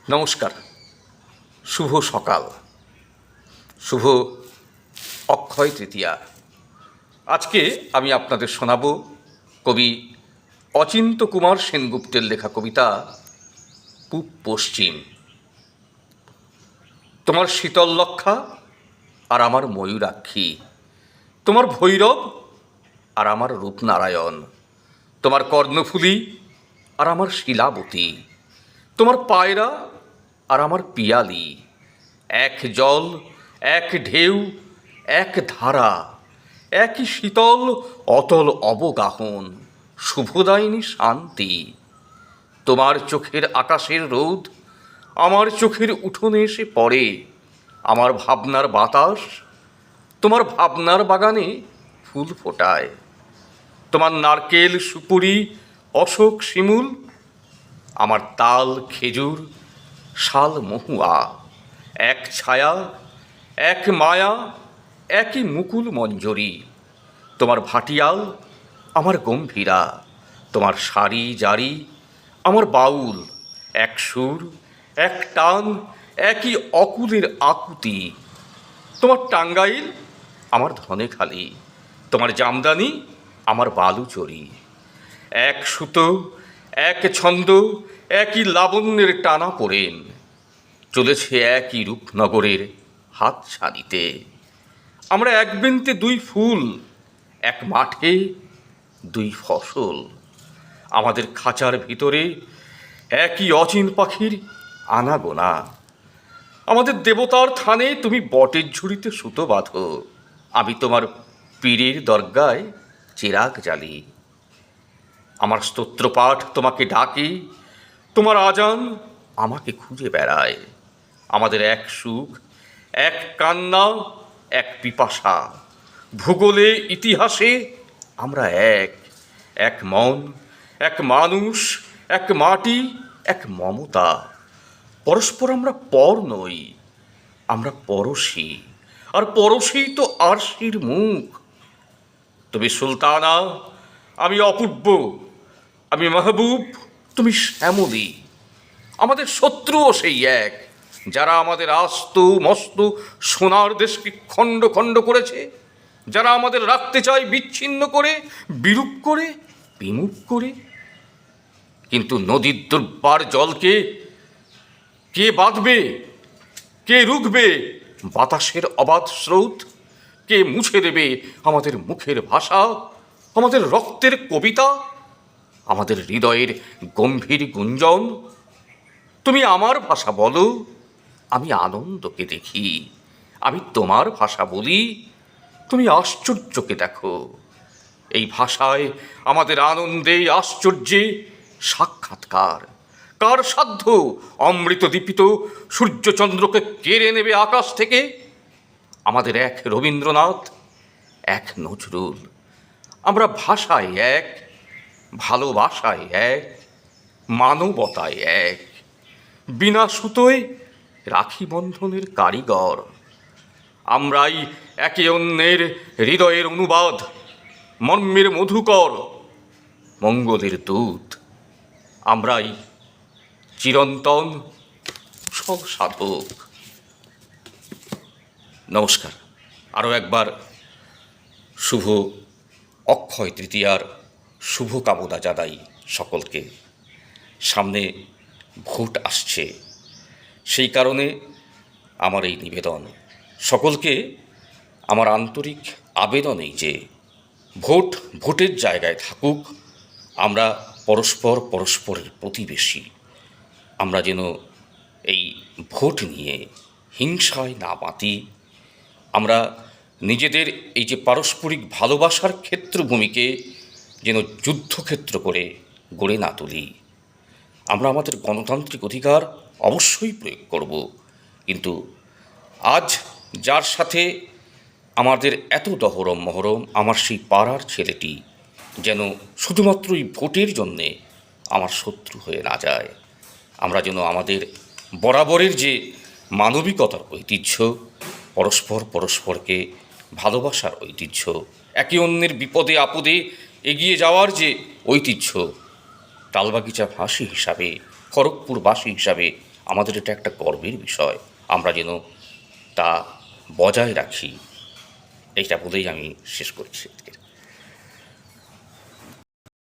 নমস্কার, শুভ সকাল, শুভ অক্ষয় তৃতীয়া। আজকে আমি আপনাদের শোনাব কবি অচিন্ত্য কুমার সেনগুপ্তের লেখা কবিতা পূব পশ্চিম। তোমার শীতল লক্ষা আর আমার ময়ূরাক্ষী, তোমার ভৈরব আর আমার রূপনারায়ণ, তোমার কর্ণফুলী আর আমার শিলাবতী, তোমার পায়রা আর আমার পিয়ালি, এক জল, এক ঢেউ, এক ধারা, একই শীতল অতল অবগাহন, শুভদায়িনী শান্তি। তোমার চোখের আকাশের রোদ আমার চোখের উঠোনে এসে পড়ে, আমার ভাবনার বাতাস তোমার ভাবনার বাগানে ফুল ফোটায়। তোমার নারকেল, সুপুরি, অশোক, শিমুল আমার তাল, খেজুর, শাল, মহুয়া, এক ছায়া, এক মায়া, একই মুকুল মঞ্জরি। তোমার ভাটিয়াল আমার গম্ভীরা, তোমার সারি জারি আমার বাউল, এক সুর, এক টান, একই অকুলের আকুতি। তোমার টাঙ্গাইল আমার ধনেখালি, তোমার জামদানি আমার বালুচরি, এক সুতো, এক ছন্দ, একই লাবণ্যের টানা পড়েন, চলেছে একই রূপনগরের হাত ছাড়িতে। আমরা এক বেন্তে দুই ফুল, এক মাঠে দুই ফসল, আমাদের খাঁচার ভিতরে একই অচিন পাখির আনাগোনা। আমাদের দেবতার থানে তুমি বটের ঝুড়িতে সুতো বাঁধো, আমি তোমার পীরের দরগায় চিরাগ জ্বালি। আমার স্তোত্রপাঠ তোমাকে ডাকে, তোমার আজান আমাকে খুঁজে বেড়ায়। আমাদের এক সুখ, এক কান্না, এক পিপাসা, ভূগোলে ইতিহাসে আমরা এক, এক মন, এক মানুষ, এক মাটি, এক মমতা। পরস্পর আমরা পর নই, আমরা পরশী, আর পরশেই তো আরশির মুখ। তুমি সুলতানা, আমি অপূর্ব, আমি মাহবুব, তুমি শ্যামলী। আমাদের শত্রুও সেই এক, যারা আমাদের আস্ত মস্ত সোনার দেশকে খণ্ড খণ্ড করেছে, যারা আমাদের রাখতে চায় বিচ্ছিন্ন করে, বিরূপ করে, বিমুখ করে। কিন্তু নদীর দুর্বার জলকে কে বাঁধবে, কে রুখবে বাতাসের অবাধ স্রোত? কে মুছে দেবে আমাদের মুখের ভাষা, আমাদের রক্তের কবিতা, আমাদের হৃদয়ের গম্ভীর গুঞ্জন? তুমি আমার ভাষা বলো, আমি আনন্দকে দেখি, আমি তোমার ভাষা বলি, তুমি আশ্চর্যকে দেখো। এই ভাষায় আমাদের আনন্দে আশ্চর্যে সাক্ষাৎকার। কার সাধ্য অমৃত দীপিত সূর্যচন্দ্রকে কেড়ে নেবে আকাশ থেকে? আমাদের এক রবীন্দ্রনাথ, এক নজরুল, আমরা ভাষায় এক, ভালোবাসায় এক, মানবতায় এক, বিনা সুতোয় রাখি বন্ধনের কারিগর। আমরাই একে অন্যের হৃদয়ের অনুবাদ, মর্মের মধুকর, মঙ্গলের দূত। আমরাই চিরন্তন সাধক। নমস্কার, আরও একবার শুভ অক্ষয় তৃতীয়ার শুভ কামনা জানাই সকলকে। সামনে ভোট আসছে, সেই কারণে আমার এই নিবেদন। সকলকে আমার আন্তরিক আবেদন এই যে ভোট ভোটের জায়গায় থাকুক, আমরা পরস্পরের প্রতিবেশী। আমরা যেন এই ভোট নিয়ে হিংসায় না মাতি, আমরা নিজেদের এই যে পারস্পরিক ভালোবাসার ক্ষেত্রভূমিকে যেন যুদ্ধক্ষেত্র করে গড়ে না তুলি। আমরা আমাদের গণতান্ত্রিক অধিকার অবশ্যই প্রয়োগ করব, কিন্তু আজ যার সাথে আমাদের এত দহরম মহরম, আমার সেই পাড়ার ছেলেটি যেন শুধুমাত্র এই ভোটের জন্যে আমার শত্রু হয়ে না যায়। আমরা যেন আমাদের বরাবরের যে মানবিকতার ঐতিহ্য, পরস্পরকে ভালোবাসার ঐতিহ্য, একে অন্যের বিপদে আপদে এগিয়ে যাওয়ার যে ঐতিহ্য, তালবাগিচা ভাষী হিসাবে, খড়গপুরবাসী হিসাবে আমাদের এটা একটা গর্বের বিষয়। আমরা যেন তা বজায় রাখি, এইটা বলেই আমি শেষ করছি আজকে।